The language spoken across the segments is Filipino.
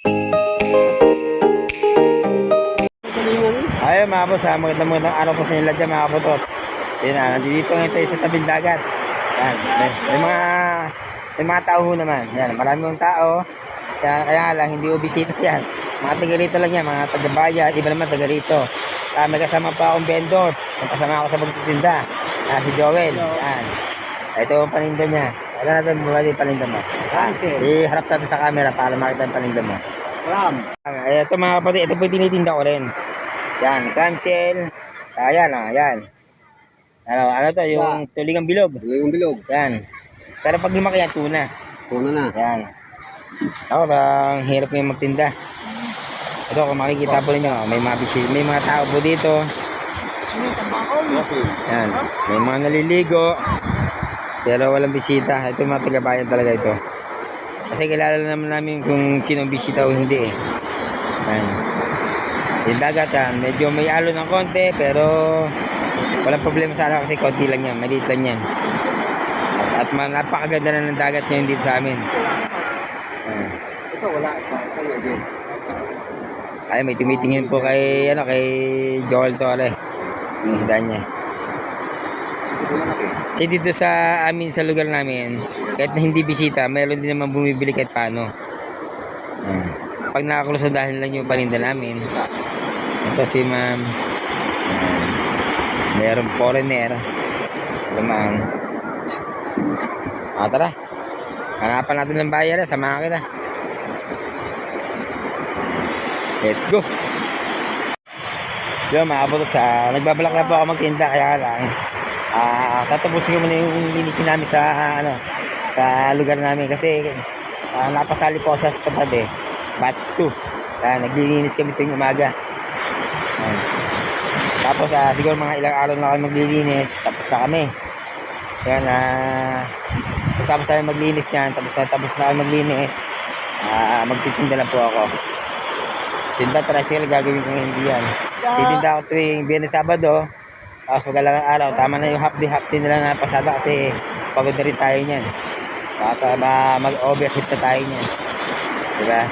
Ayun mga boss, magandang araw po sa inyo lahat dyan mga kaputot. Yun na, nandito ngayon tayo sa tabing dagat. Yan, may mga tao ho naman. Yan, marami mong tao. Kaya lang, hindi obisita yan. Mga taga rito lang yan, mga taga bayan, iba naman taga rito. May kasama pa akong vendor. Kasama ako sa pagtitinda. Si Joel. Yan. Ito ang paninda niya. Ano natin bumali yung paninda mo? Iharap natin sa camera para makita yung paninda mo. Ito mga kapatid, ito po yung tinitinda ko rin. Yan, cancel. Ayan. Ano to, yung tulingang bilog. Tulingang bilog. Yan. Pero pag lumaki yan, tuna. Tuna na. Yan. Ako, ang hirap ngayon magtinda. Ito, kung makikita po ninyo, may mga tao po dito. Yan. May mga naliligo. Pero walang bisita. Ito yung mga taga-bayan talaga ito. Kasi kilala naman namin kung sino bisita o hindi eh. Yan. Yung dagat yan, medyo may alon ng konti pero walang problema sana kasi konti lang yan, maliit lang yan. At napakaganda na ng dagat ngayon dito sa amin. Ito wala. Ay, may tumitingin po kay Joel Torre. Yung isda niya. Kasi dito sa amin, sa lugar namin, kahit na hindi bisita, mayroon din naman bumibili kahit paano. Pag nakakulusudahan lang yung paninda namin. Ito si ma'am. Mayroong foreigner. Lamang. Tara. Hanapan natin ng bayan. Samahan kita. Let's go. So mga kaputot, nagbabalak na po ako magtinda. Kaya lang tatapusin ko muna yung linisin namin sa lugar namin. Kasi napasali po ako sa tapad eh. Batch 2. Naglilinis kami tuwing umaga. Tapos siguro mga ilang araw na kami maglilinis, tapos na kami. Yan, tapos tayo maglinis yan, tapos na kami maglinis, magtitinda lang po ako. Tinda tricycle gagawin ko hindi yan. Titinda ako tuwing Biyernes, Sabado, tapos magalang araw, tama na yung half day nila na pasada kasi pagod na rin tayo niyan. Baka mag-overheat na tayo niyan. Diba?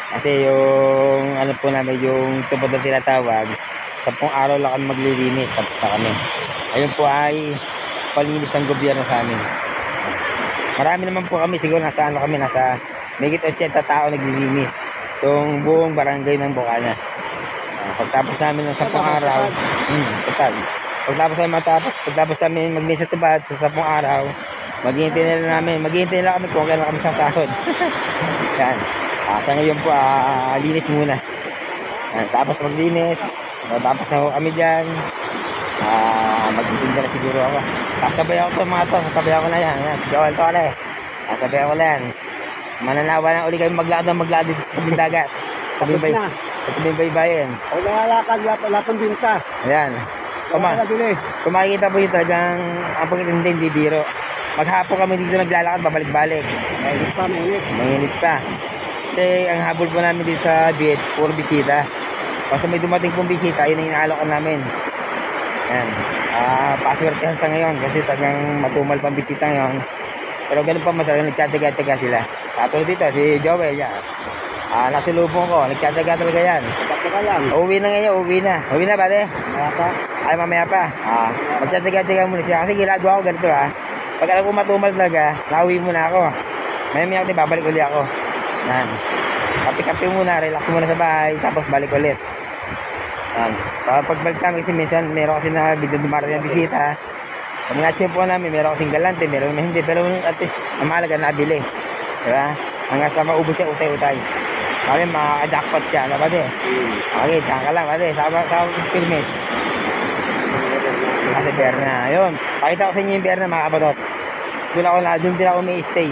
Kasi yung po namin, yung tubod na tinatawag, 10 araw lang kami maglilinis, tapos na kami. Ayun po ay palinis ng gobyerno sa amin. Marami naman po kami, siguro nasa megit 80 tao naglilinis. Yung buong barangay ng Bocana. Pagtapos namin ng 10 araw, pagtapos namin maglinis sa tubad sa 10 araw, maghihintay lang kami kung kailan kami sasahod. Yan. Sa ngayon po, linis muna. Tapos maglinis. Tapos na ako kami dyan. Magtitinda na siguro ako. Kasabay ako mga to. Kasabay ako na yan. Si Joel Torre. Kasabay ako na yan. Mananawa na uli kami maglakad dito sa dagat. Sa tabing baybayin. O nangalakad, lapang din ka. Ayan. Kung makikita po yun talagang ang pagkitindi, hindi biro. Maghapon kami dito naglalakad, babalik-balik. Mainit pa. Kasi ang habol po namin dito sa beach, puro bisita. Kasi may dumating pong bisita, yun ang inaalok namin. Yan. Paswertehan sa ngayon kasi talagang matumal pang bisita ngayon. Pero ganun pa talagang nagtsatsaga-tsaga sila. Katulad dito, si Joel yan. Nasa lubong ko, nagtsatsaga talaga yan. Uwi na ngayon, uwi na. Uwi na ba, de? Ay, mamaya pa. Magtsatsaga-tsaga muna siya. Kasi ginagawa ko ganito Pag alam ko matumal talaga, nauwi muna ako. Maya-maya ako, babalik uli ako. Yan. Kape-kape muna, relax muna sa bahay, tapos balik ulit. Yan. Pagbalik kami kasi minsan, meron kasi na dumarating ng bisita. Pag na-check po namin, meron kasing galante, meron na hindi. Pero at least, ang mahalaga nabili. Diba? Hanggang sa maubos siya, utay-utay. Kami makaka-jackpot siya, ano ba de? Okay, saan ka lang, ba de? Sa filmit. Kasi Berna, yun. Pakita ko sa inyo yung Berna, mga kabadots. Doon din ako may stay.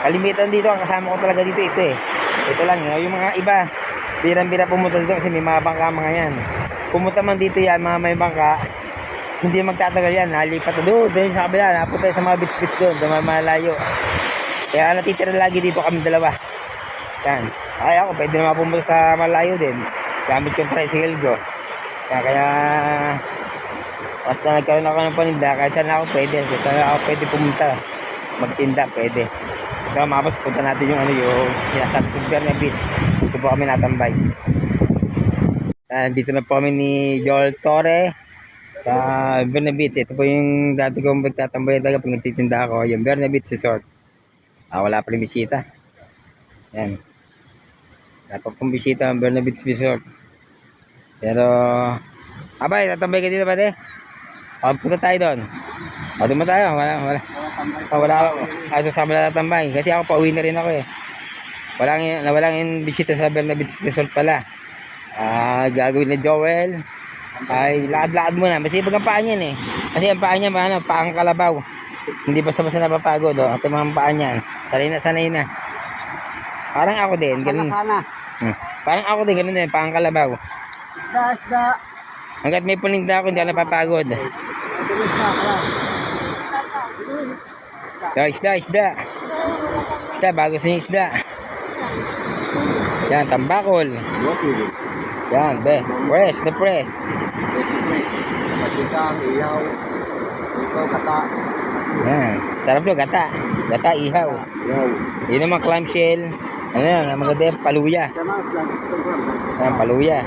Kalimitan dito, ang kasama ko talaga dito ito eh. Ito lang, yung mga iba, birang-bira pumunta dito kasi may mga bangka mga yan. Pumunta man dito yan, mga may bangka, hindi magtatagal yan, nalipat na doon sa kabila, napunta sa mga beach doon, malayo. Kaya natitira lagi dito kami dalawa. Yan. Ay ako, pwede naman pumunta sa malayo din. Gamit yung tricycle ko. Kaya basta nagkaroon ako ng paninda, kahit saan ako pwede. Kaya ako pwede pumunta. magtinda, pwede. So mga boss, punta natin yung yung sinasabi ko Berna Beach. Dito po kami natambay. Dito na po kami ni Joel Torre sa Berna Beach. Ito po yung dati kong magtatambay talaga pag nagtitinda ako, yung Berna Beach Resort. Wala pa rin bisita. Yan. Wala pa pong bisita ang Berna Beach Resort. Pero, abay, tatambay ka dito ba, de? Punta tayo doon. Doon ba tayo? Wala. Ito sa kabila tatambay. Kasi ako pauwi na rin ako eh. Walang yung bisita sa Berna Beach Resort pala. Gagawin ni Joel ay lakad-lakad muna. Masipag ang paa niyan eh. Kasi ang paa niya, paang kalabaw. Hindi basta-basta napapagod. At yung mga paa niyan. Sanay na. Parang ako din. Ganun. Parang ako din. Ganun din. Paang kalabaw. Isda. Hanggat may puninda ako, hindi ako napapagod. Isda. Bago sa isda. Yan, tambakol. Yan, be. Press. Patikang, iyaw. Ito, kata. Yan. Sarap yun, gata. Gata, ihaw. Iyaw. Yun naman, clamshell. Ano yan, ang maganda yung paluya. Yan, paluya.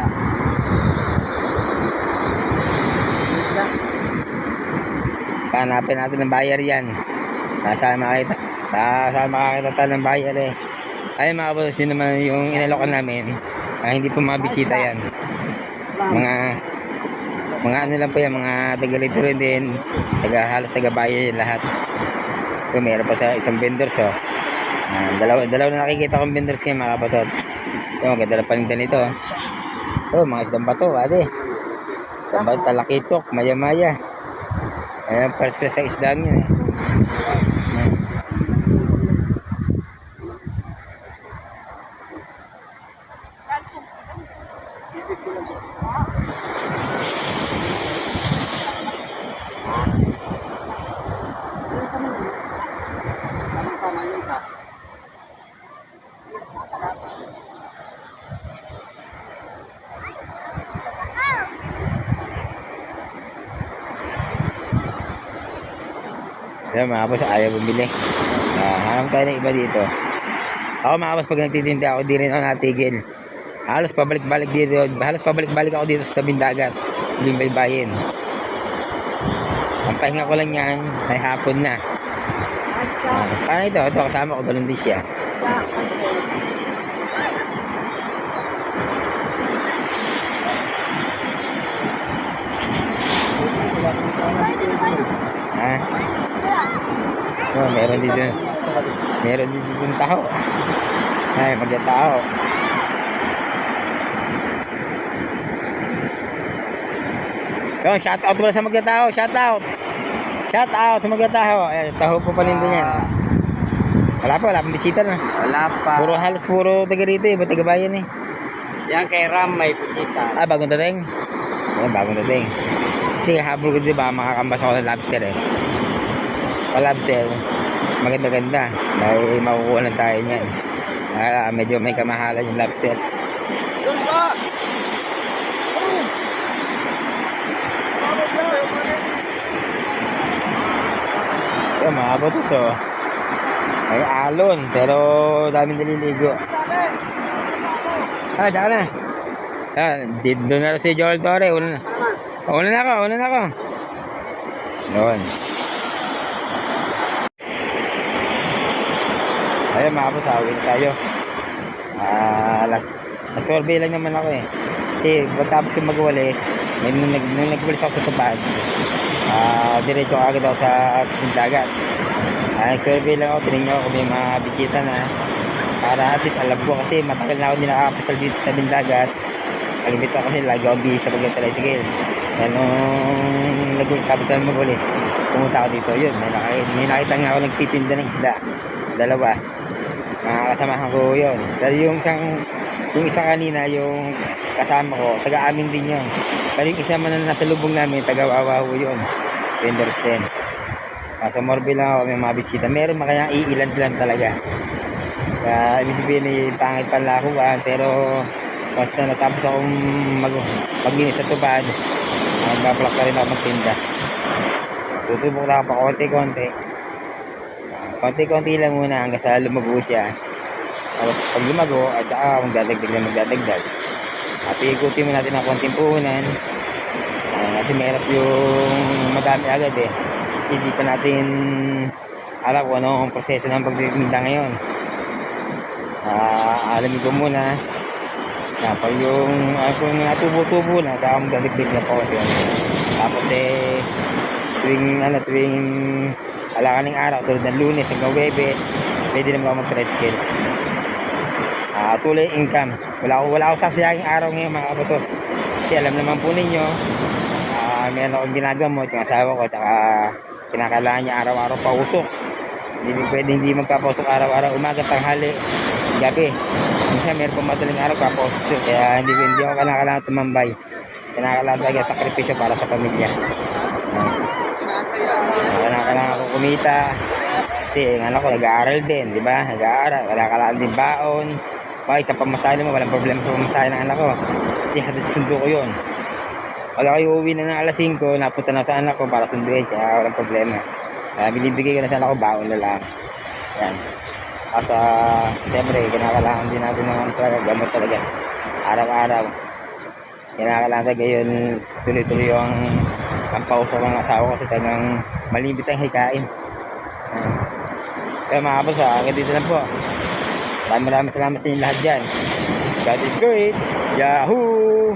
Hanapin natin ng buyer yan. Saan makakita tayo ng buyer eh. Ay mga boss, yun naman yung inalokan namin. Hindi po mga bisita yan. Mga ano lang po yan, mga taga-lito rin din. Halos taga-buyer yan lahat. So, meron pa sa isang vendors oh. Dalawa na nakikita kong vendors ngayon mga kapatods. Yung maganda na paninda nito. Mga isdang bato, ate. Isdang bato, talakitok, maya-maya. Ayan, first class sa isdang yun eh. Ayan mga boss, ayaw bumili. Hanap tayo ng iba dito. Ako mga boss, pag nagtitinda ako, di rin ako natigil. Halos pabalik-balik ako dito sa tabing dagat. Yung baybayin. Ang pahinga ko lang yan, ay hapon na. Paano ito? Ito kasama ko, ganun din siya. Meron dito yung tao. Ay, magkatao. Yung shout out pala sa magkatao. Shout out sa magkatao. Ay, taho po pala din yan. Wala pang bisita na. Wala pa. Halos puro taga rito eh, taga bayan eh. Yan kay Ram may bisita. Bagong dating. Ayan, bagong dating. Kasi habol ko diba, makakambas ako ng lobster eh. Lobster, maganda-ganda. Dahil makukuha lang tayo niyan. Medyo may kamahalan yung lobster. Yung mga batos oh. May alon, pero daming naliligo. Diyan na. Doon na si Joel Torre. Una na ako. Doon. Ayun mga boss, awin tayo. Last survey lang naman ako eh. Kasi tapos yung magwalis, nung nagwalis ako sa tupad, diretso agad ako sa dagat. Nag-survey lang ako, tinignan ako kung may mga bisita na. Para at least alam ko kasi matagal na ako hindi nakakapasal dito sa tabing dagat. Kalimit ako kasi lagi ako busy sa pag-tricycle. Kaya nung tapos na magwalis, pumunta ako dito. Yun, may nakita nga ako nagtitinda ng isda. Dalawa. Kasamahan ko yun. Dahil yung isang kanina, yung kasama ko, taga-amin din yun. Pero yung isa man na nasa lubong namin, taga-Wawaho yun. Vendors din. Sa Morbi lang ako, may mga bisita. Meron kaya iilan-ilan talaga. Kaya ibig sabihin, pangit pala ako. Pero basta natapos akong maglinis sa tubad, magbablak na rin ako magtinda. Susubok na ako pa konti-konti. konti-konti lang muna hanggang sa lumago siya. Tapos pag lumago, at saka magdadagdag. At ikutin mo natin ang konting puhunan. Kasi mahirap yung madami agad eh. Hindi pa natin alam kung ano ang proseso ng pagtitinda ngayon. Alamin ko muna. Pag yung kung natubo-tubo na, saka magdadagdag na po. Tapos tuwing alakaning araw, tulad ng Lunes hanggang Huwebes, pwede naman ako mag-tricycle. Tuloy income. Wala akong sasayangin araw ngayon mga kabato. Kasi alam naman po ninyo, meron akong ginagamot yung asawa ko, tsaka kinakailangan niya araw-araw pausok. Hindi magpapausok araw-araw, umaga, tanghali, gabi. Minsan meron pa madaling araw papausok, kaya hindi ako kailangan tumambay. Kinakailangan talaga sakripisyo para sa pamilya. Kailangan ako kumita kasi ang anak ko nag-aaral din, di ba? Nag-aaral, kailangan din baon. Sa pamasahe mo, walang problema sa pamasahe ng anak ko kasi hatid sundo ko yun. Wala kayo uwi na ng alas 5, napunta na sa anak ko para sunduin, kaya walang problema. Kaya binibigay ko na sa anak ko, baon na lang. Yan. At siyempre, kinakailangan din natin ng talaga, gamot talaga. Araw-araw. Kinakailangan talaga yun, tuloy-tuloy yung pausok ng asawa kasi talagang malibit ang hikain. Kaya mga kapos, hanggang dito lang po. Maraming salamat sa inyo lahat dyan. God is great. Yahoo!